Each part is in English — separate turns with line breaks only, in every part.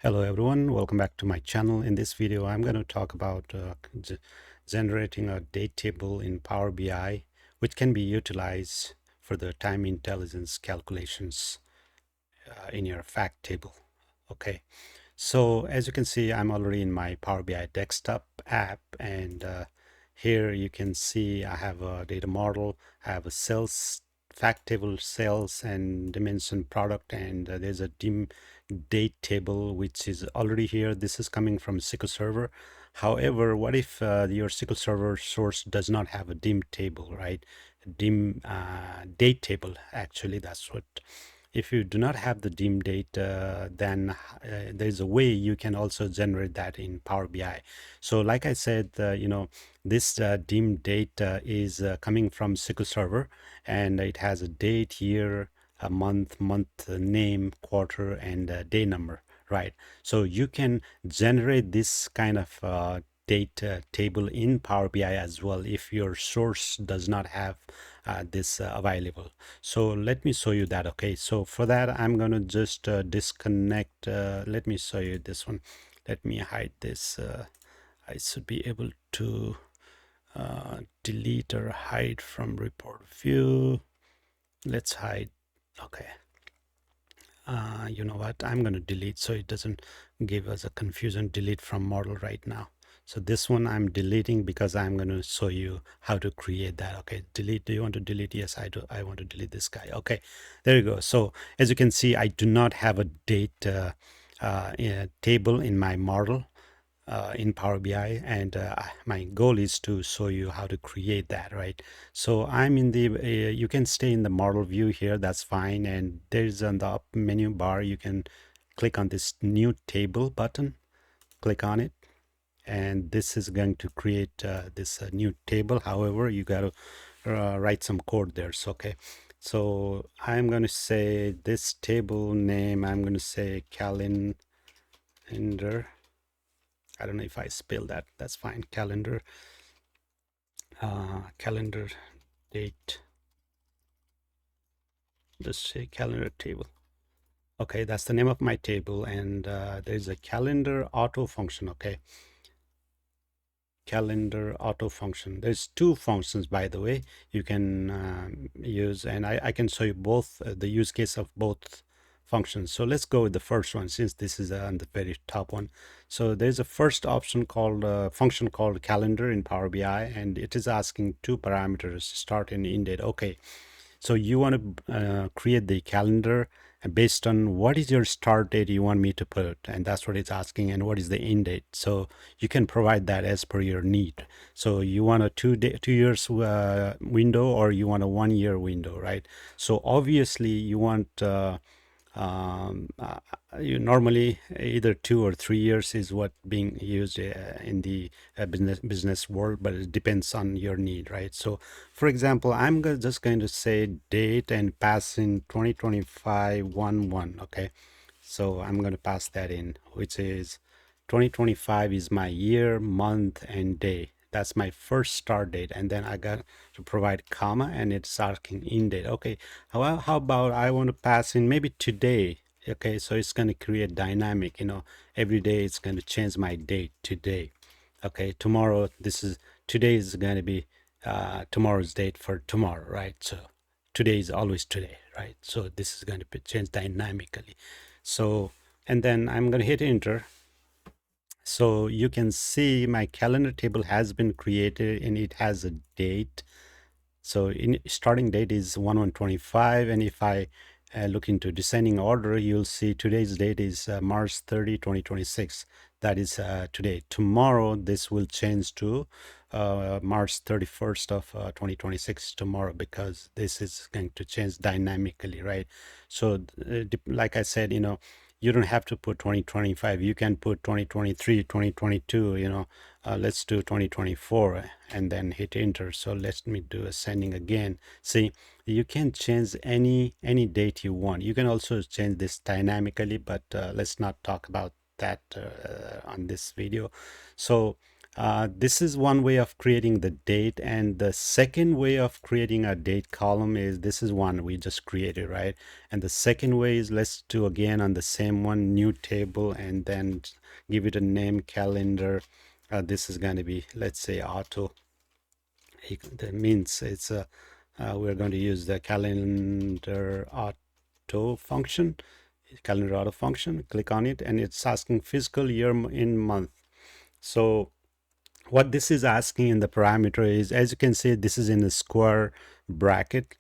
Hello everyone, welcome back to my channel. In this video, I'm going to talk about generating a date table in Power BI, which can be utilized for the time intelligence calculations in your fact table. Okay, so as you can see, I'm already in my Power BI desktop app, and here you can see I have a data model, I have a sales fact table, sales and dimension product, and there's a dim date table which is already here. This is coming from SQL Server. However, what if your SQL Server source does not have a dim table, right? Dim date table, actually, that's what. If you do not have the dim date, then there's a way you can also generate that in Power BI. So like I said, this dim date is coming from SQL Server, and it has a date, year, a month, name, quarter, and day number, right? So you can generate this kind of date table in Power BI as well if your source does not have this available. So let me show you that. Okay, so for that I'm going to just disconnect. Let me show you this one. Let me hide this. I should be able to delete or hide from report view. Let's hide. Okay. You know what, I'm going to delete so it doesn't give us a confusion. Delete from model right now. So this one I'm deleting because I'm going to show you how to create that. Okay, delete. Do you want to delete? Yes, I do. I want to delete this guy. Okay, there you go. So as you can see, I do not have a date table in my model in Power BI, and my goal is to show you how to create that, right? So I'm in the, you can stay in the model view here, that's fine. And there's on the up menu bar, you can click on this new table button, click on it, and this is going to create this new table. However, you got to write some code there. So, okay. So I'm going to say this table name, I'm going to say calendar. I don't know if I spell that. That's fine. Calendar date. Just say calendar table. Okay, that's the name of my table, and there's a calendar auto function. Okay, calendar auto function. There's two functions, by the way, you can use, and I can show you both the use case of both functions. So let's go with the first one, since this is on the very top one. So there's a first option called function called calendar in Power BI, and it is asking two parameters, start and end date. Okay, so you want to create the calendar based on what is your start date you want me to put, and that's what it's asking, and what is the end date. So you can provide that as per your need. So you want a 2 years window, or you want a 1 year window, right? So obviously you want um, uh, you normally either 2 or 3 years is what being used in the business world, but it depends on your need, right? So for example, I'm just going to say date and pass in 2025 1/1. Okay, so I'm going to pass that in, which is 2025 is my year, month, and day. That's my first start date, and then I got to provide comma, and it's asking end date. Okay, how about I want to pass in maybe today? Okay, so it's going to create dynamic, every day it's going to change my date today. Okay, tomorrow, today is going to be tomorrow's date for tomorrow, right? So today is always today, right? So this is going to be changed dynamically. So, and then I'm going to hit enter. So you can see my calendar table has been created, and it has a date. So in starting date is 1/1/25, and if I look into descending order, you'll see today's date is March 30, 2026. That is today. Tomorrow, this will change to March 31st of 2026 tomorrow, because this is going to change dynamically, right? So like I said, you don't have to put 2025. You can put 2023, 2022, let's do 2024 and then hit enter. So let me do ascending again. See, you can change any date you want. You can also change this dynamically, but let's not talk about that on this video. So This is one way of creating the date, and the second way of creating a date column is this is one we just created, right? And the second way is, let's do again on the same one, new table, and then give it a name, calendar. This is going to be, let's say, auto. That means it's a we're going to use the calendar auto function, calendar auto function. Click on it, and it's asking fiscal year in month. So what this is asking in the parameter is, as you can see, this is in a square bracket.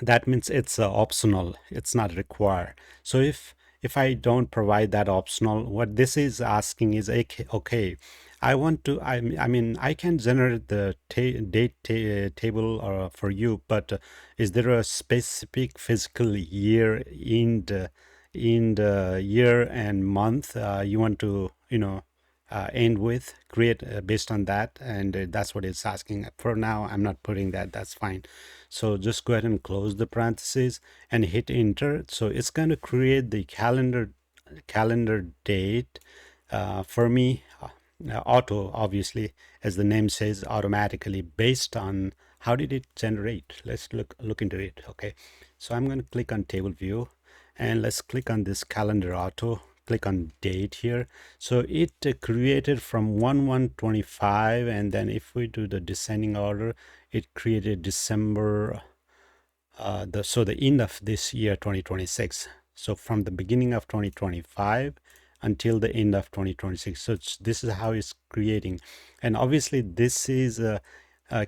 That means it's optional, it's not required. So if I don't provide that optional, what this is asking is, okay, I want to, I mean, I can generate the date table for you, but is there a specific fiscal year in the year and month you want to, end with, create based on that? And that's what it's asking. For now, I'm not putting that, that's fine. So just go ahead and close the parentheses and hit enter. So it's going to create the calendar date for me, auto, obviously, as the name says, automatically, based on how did it generate. Let's look into it. Okay, so I'm going to click on table view, and let's click on this calendar auto, click on date here. So it created from 1/1/25, and then if we do the descending order, it created December, the end of this year 2026. So from the beginning of 2025 until the end of 2026. So this is how it's creating. And obviously this is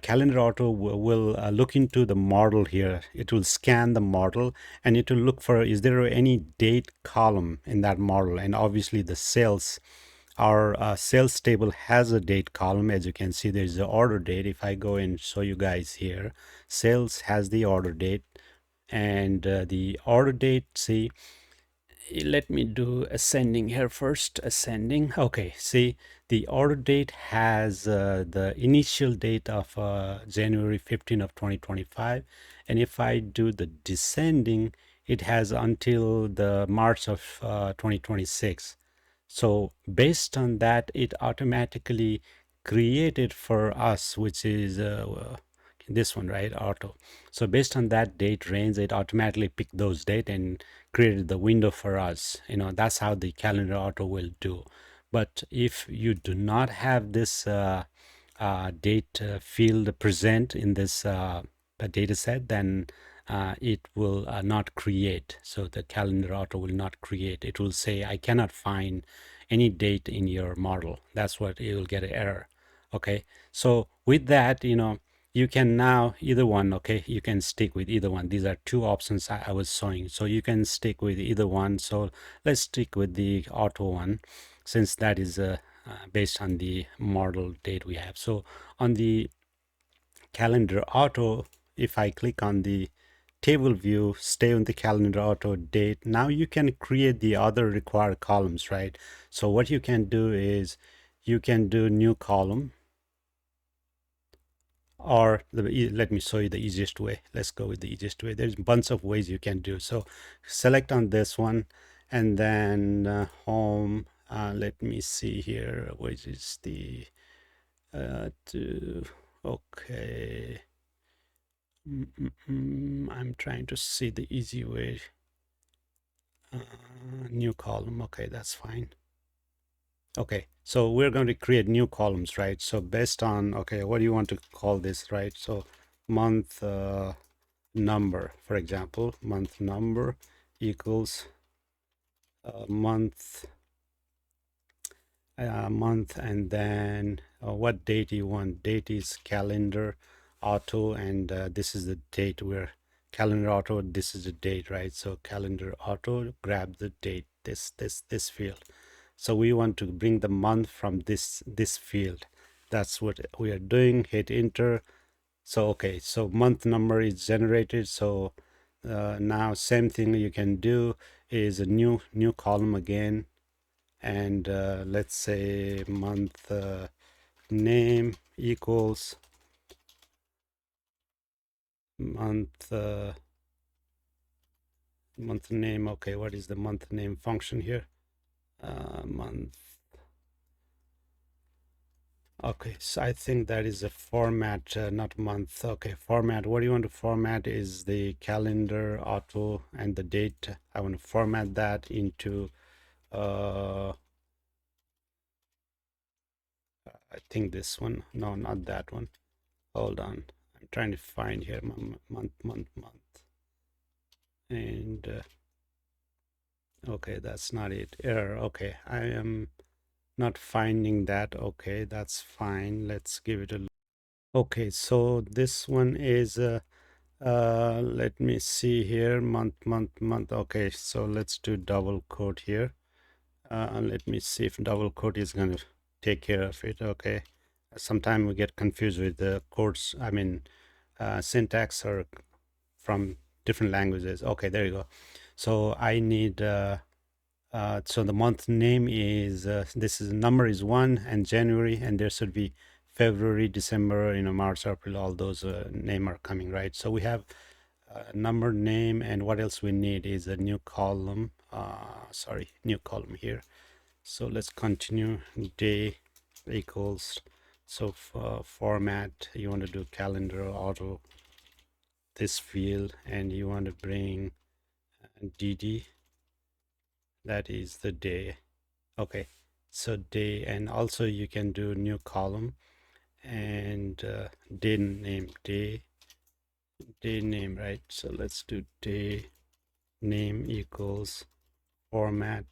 calendar auto will look into the model here. It will scan the model, and it will look for, is there any date column in that model? And obviously the sales, our sales table has a date column. As you can see, there's the order date. If I go and show you guys here, sales has the order date, and the order date, see, let me do ascending here first. Ascending. Okay, see, the order date has the initial date of January 15 of 2025, and if I do the descending, it has until the March of 2026. So based on that, it automatically created for us, which is this one, right? Auto. So based on that date range, it automatically picked those date and created the window for us. That's how the calendar auto will do. But if you do not have this date field present in this data set, then it will not create. So the calendar auto will not create. It will say, I cannot find any date in your model. That's what it will get an error. Okay, so with that, you can now either one. Okay, you can stick with either one. These are two options I was showing, so you can stick with either one. So let's stick with the auto one, since that is based on the model date we have. So on the calendar auto, if I click on the table view, stay on the calendar auto date, now you can create the other required columns, right? So what you can do is you can do new column, or let me show you the easiest way. Let's go with the easiest way. There's a bunch of ways you can do. So select on this one, and then home. Let me see here, which is the okay. I'm trying to see the easy way. New column. Okay, that's fine. Okay, so we're going to create new columns, right? So based on, okay, what do you want to call this, right? So month number, for example, month number equals month, and then what date you want. Date is calendar auto, and this is the date where calendar auto, this is the date, right? So calendar auto, grab the date, this field. So we want to bring the month from this field. That's what we are doing. Hit enter. So okay, so month number is generated. So now same thing you can do is a new column again, and let's say month name equals month month name. Okay, what is the month name function here? Month Okay, so I think that is a format, not month. Okay, format. What do you want to format is the calendar, auto, and the date. I want to format that into, I think this one. No, not that one. Hold on. I'm trying to find here month. And okay, that's not it. Error. Okay, I am not finding that. Okay, that's fine. Let's give it a look. Okay, so this one is let me see here, month. Okay, so let's do double quote here. And let me see if double quote is going to take care of it. Okay, sometimes we get confused with the quotes, I mean syntax or from different languages. Okay, there you go. So I need so the month name is this is number is 1 and January, and there should be February, December, March, April, all those name are coming, right? So we have number, name, and what else we need is a new column. Sorry, new column here. So let's continue. Day equals, so format, you want to do calendar auto this field, and you want to bring dd, that is the day. Okay, so day, and also you can do new column and day name, day name, right? So let's do day name equals format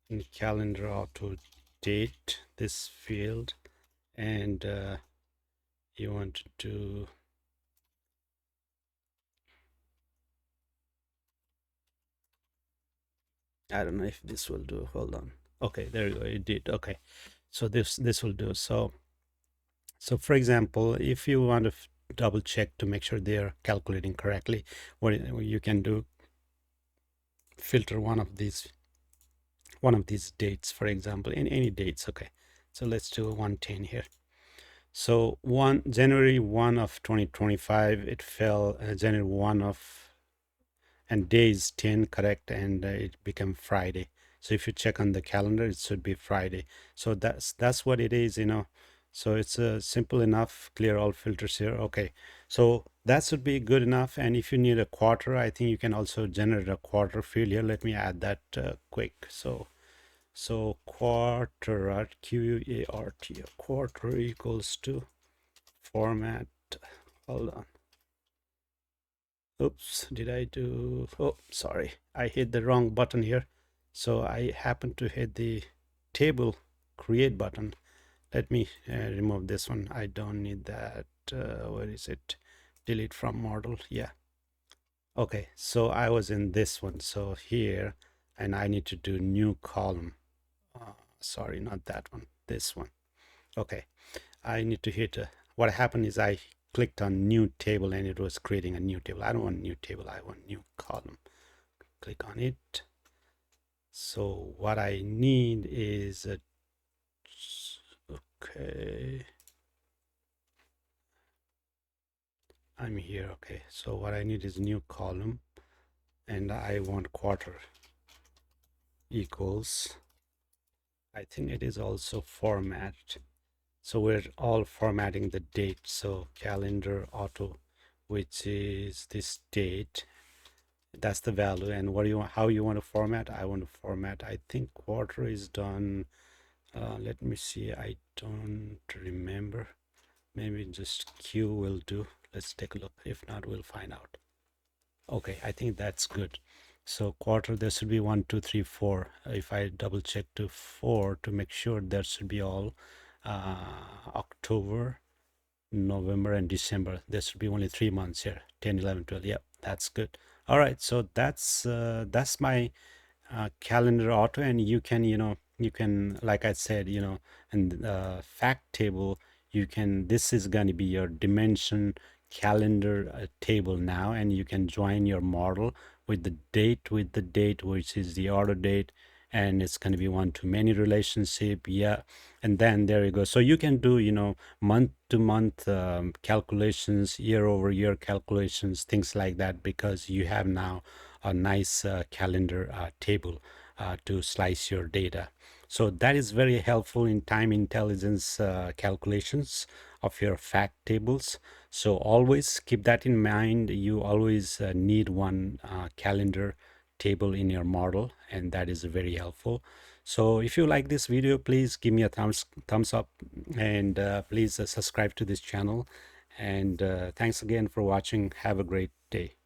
in calendar auto date this field, and you want to do, I don't know if this will do. Hold on. Okay, there you go. It did. Okay, so this will do. So for example, if you want to double check to make sure they're calculating correctly, what you can do, filter one of these dates, for example, in any dates. Okay, so let's do 110 here. So January 1 of 2025, it fell January 1 of, and day is 10, correct, and it became Friday. So if you check on the calendar, it should be Friday. So that's what it is, so it's simple enough. Clear all filters here. Okay, so that should be good enough. And if you need a quarter, I think you can also generate a quarter field here. Let me add that quick. So quarter, QUART, quarter equals to format. Hold on. Oops, did I do? Oh, sorry, I hit the wrong button here. So I happen to hit the table create button. Let me remove this one. I don't need that. Where is it? Delete from model. Yeah. Okay, so I was in this one. So here, and I need to do new column. Sorry, not that one. This one. Okay, I need to hit. What happened is I clicked on new table and it was creating a new table. I don't want new table. I want new column. Click on it. So what I need is a, okay, I'm here. Okay, so what I need is new column, and I want quarter equals, I think it is also format. So we're all formatting the date. So calendar auto, which is this date, that's the value. And what do you want, how you want to format? I want to format, I think quarter is done. Let me see, I don't remember. Maybe just Q will do. Let's take a look. If not, we'll find out. Okay, I think that's good. So quarter, there should be 1, 2, 3, 4. If I double check to 4 to make sure, there should be all October, November, and December. There should be only 3 months here, 10, 11, 12. Yep, that's good. All right, so that's my calendar auto. And you can, like I said, in the fact table, you can, this is going to be your dimension calendar table now, and you can join your model with the date, which is the order date, and it's going to be one-to-many relationship. Yeah, and then there you go. So you can do, month to month calculations, year over year calculations, things like that, because you have now a nice calendar table. to slice your data. So that is very helpful in time intelligence calculations of your fact tables. So always keep that in mind. You always need one calendar table in your model, and that is very helpful. So if you like this video, please give me a thumbs up, and please subscribe to this channel. And thanks again for watching. Have a great day.